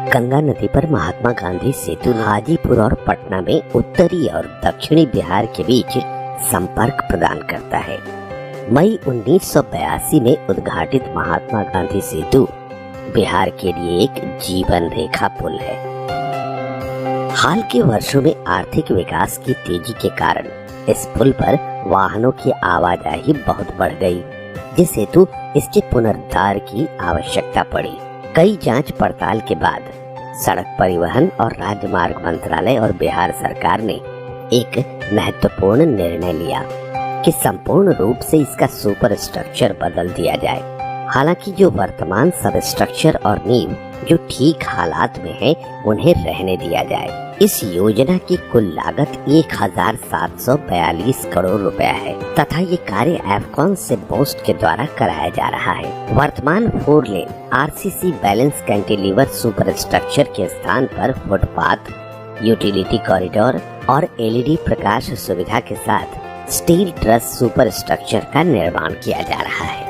गंगा नदी पर महात्मा गांधी सेतु हाजीपुर और पटना में उत्तरी और दक्षिणी बिहार के बीच संपर्क प्रदान करता है। मई 1982 में उद्घाटित महात्मा गांधी सेतु बिहार के लिए एक जीवन रेखा पुल है। हाल के वर्षों में आर्थिक विकास की तेजी के कारण इस पुल पर वाहनों की आवाजाही बहुत बढ़ गई, जिस हेतु इसके पुनरुद्धार की आवश्यकता पड़ी। कई जांच पड़ताल के बाद सड़क परिवहन और राजमार्ग मंत्रालय और बिहार सरकार ने एक महत्वपूर्ण निर्णय लिया कि संपूर्ण रूप से इसका सुपर स्ट्रक्चर बदल दिया जाए। हालांकि जो वर्तमान सब स्ट्रक्चर और नींव जो ठीक हालात में है उन्हें रहने दिया जाए। इस योजना की कुल लागत 1742 करोड़ रुपया है तथा ये कार्य एफकॉन से बोस्ट के द्वारा कराया जा रहा है। वर्तमान 4 lane RCC balance cantilever super structure के स्थान पर फुटपाथ, यूटिलिटी कॉरिडोर और एलईडी प्रकाश सुविधा के साथ स्टील ट्रस सुपर स्ट्रक्चर का निर्माण किया जा रहा है।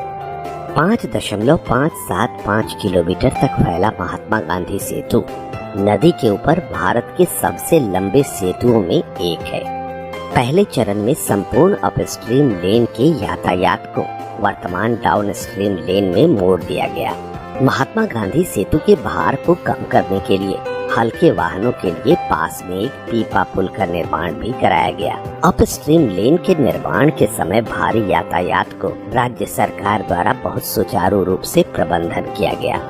5.575 किलोमीटर तक फैला महात्मा गांधी सेतु नदी के ऊपर भारत के सबसे लंबे सेतुओं में एक है। पहले चरण में संपूर्ण अपस्ट्रीम लेन के यातायात को वर्तमान डाउन स्ट्रीम लेन में मोड़ दिया गया। महात्मा गांधी सेतु के भार को कम करने के लिए हल्के वाहनों के लिए पास में एक पीपा पुल का निर्माण भी कराया गया। अपस्ट्रीम लेन के निर्माण के समय भारी यातायात को राज्य सरकार द्वारा बहुत सुचारू रूप से प्रबंधन किया गया।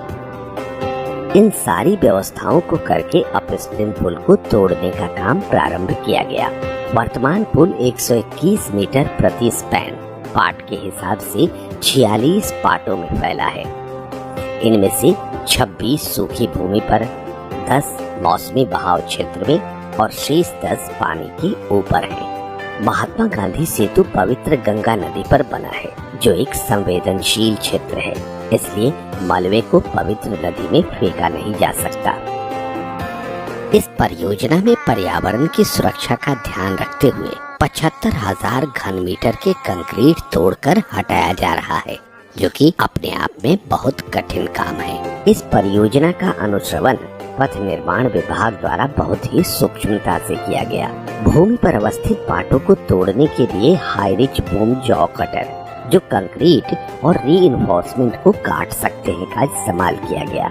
इन सारी व्यवस्थाओं को करके अपस्ट्रीम पुल को तोड़ने का काम प्रारंभ किया गया। वर्तमान पुल 121 मीटर प्रति स्पैन पाट के हिसाब से 46 पाटों में फैला है। इनमें से 26 सूखी भूमि पर, 10 मौसमी बहाव क्षेत्र में और शेष 10 पानी के ऊपर है। महात्मा गांधी सेतु पवित्र गंगा नदी पर बना है, जो एक संवेदनशील क्षेत्र है, इसलिए मलबे को पवित्र नदी में फेंका नहीं जा सकता। इस परियोजना में पर्यावरण की सुरक्षा का ध्यान रखते हुए 75,000 घन मीटर के कंक्रीट तोड़कर हटाया जा रहा है, जो कि अपने आप में बहुत कठिन काम है। इस परियोजना का अनुश्रवण पथ निर्माण विभाग द्वारा बहुत ही सूक्ष्मता से किया गया। भूमि पर अवस्थित पाटों को तोड़ने के लिए high rich boom jaw cutter, जो कंक्रीट और रीइंफोर्समेंट को काट सकते हैं, का इस्तेमाल किया गया।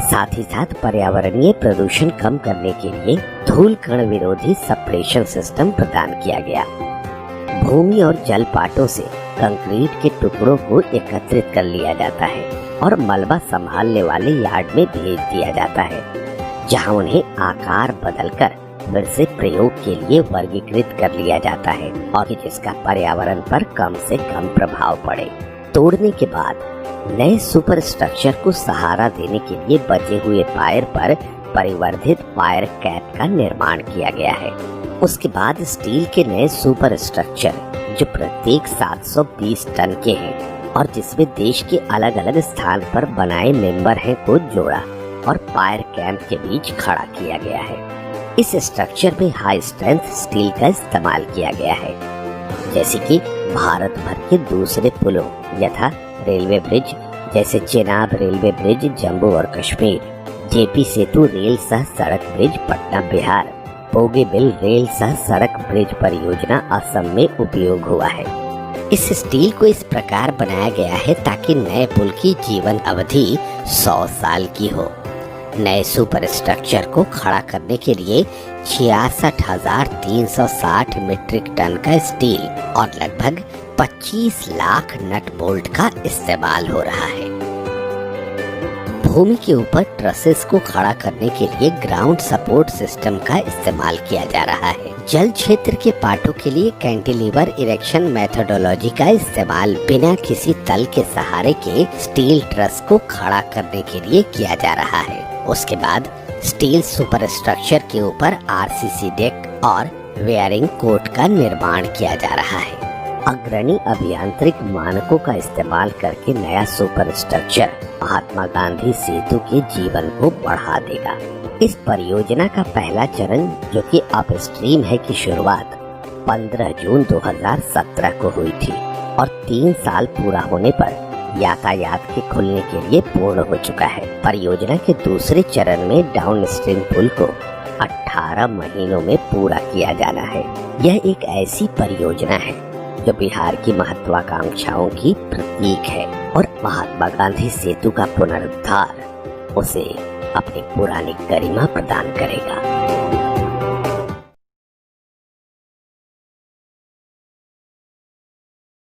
साथ ही साथ पर्यावरणीय प्रदूषण कम करने के लिए धूल कण विरोधी सप्रेशन सिस्टम प्रदान किया गया। भूमि और जल पाटों से कंक्रीट के टुकड़ों को एकत्रित कर लिया जाता है और मलबा संभालने वाले यार्ड में भेज दिया जाता है, जहां उन्हें आकार बदलकर फिर से प्रयोग के लिए वर्गीकृत कर लिया जाता है और जिसका पर्यावरण पर कम से कम प्रभाव पड़े। तोड़ने के बाद नए सुपर स्ट्रक्चर को सहारा देने के लिए बचे हुए पायर पर परिवर्धित पायर कैप का निर्माण किया गया है। उसके बाद स्टील के नए सुपर स्ट्रक्चर, जो प्रत्येक 720 टन के हैं और जिसमें देश के अलग अलग स्थान पर बनाए मेंबर हैं, को जोड़ा और पायर कैंप के बीच खड़ा किया गया है। इस स्ट्रक्चर में हाई स्ट्रेंथ स्टील का इस्तेमाल किया गया है, जैसे कि भारत भर के दूसरे पुलों यथा रेलवे ब्रिज जैसे चेनाब रेलवे ब्रिज जम्मू और कश्मीर, जेपी सेतु रेल सह सड़क ब्रिज पटना बिहार, बोगीबिल रेल सह सड़क ब्रिज परियोजना असम में उपयोग हुआ है। इस स्टील को इस प्रकार बनाया गया है ताकि नए पुल की जीवन अवधि 100 साल की हो। नए सुपर स्ट्रक्चर को खड़ा करने के लिए 66,360 मीट्रिक टन का स्टील और लगभग 25 लाख नट बोल्ट का इस्तेमाल हो रहा है। भूमि के ऊपर ट्रसेस को खड़ा करने के लिए ग्राउंड सपोर्ट सिस्टम का इस्तेमाल किया जा रहा है। जल क्षेत्र के पाटों के लिए कैंटिलीवर इरेक्शन मेथोडोलॉजी का इस्तेमाल बिना किसी तल के सहारे के स्टील ट्रस को खड़ा करने के लिए किया जा रहा है। उसके बाद स्टील सुपर स्ट्रक्चर के ऊपर आरसीसी डेक और वेयरिंग कोट का निर्माण किया जा रहा है। अग्रणी अभियांत्रिक मानकों का इस्तेमाल करके नया सुपर स्ट्रक्चर महात्मा गांधी सेतु के जीवन को बढ़ा देगा। इस परियोजना का पहला चरण, जो कि अपस्ट्रीम है, की शुरुआत 15 जून 2017 को हुई थी और 3 साल पूरा होने पर यातायात के खुलने के लिए पूर्ण हो चुका है। परियोजना के दूसरे चरण में डाउन स्ट्रीम पुल को 18 महीनों में पूरा किया जाना है। यह एक ऐसी परियोजना है जो बिहार की महत्वाकांक्षाओं की प्रतीक है और महात्मा गांधी सेतु का पुनरुद्धार उसे अपनी पुरानी गरिमा प्रदान करेगा।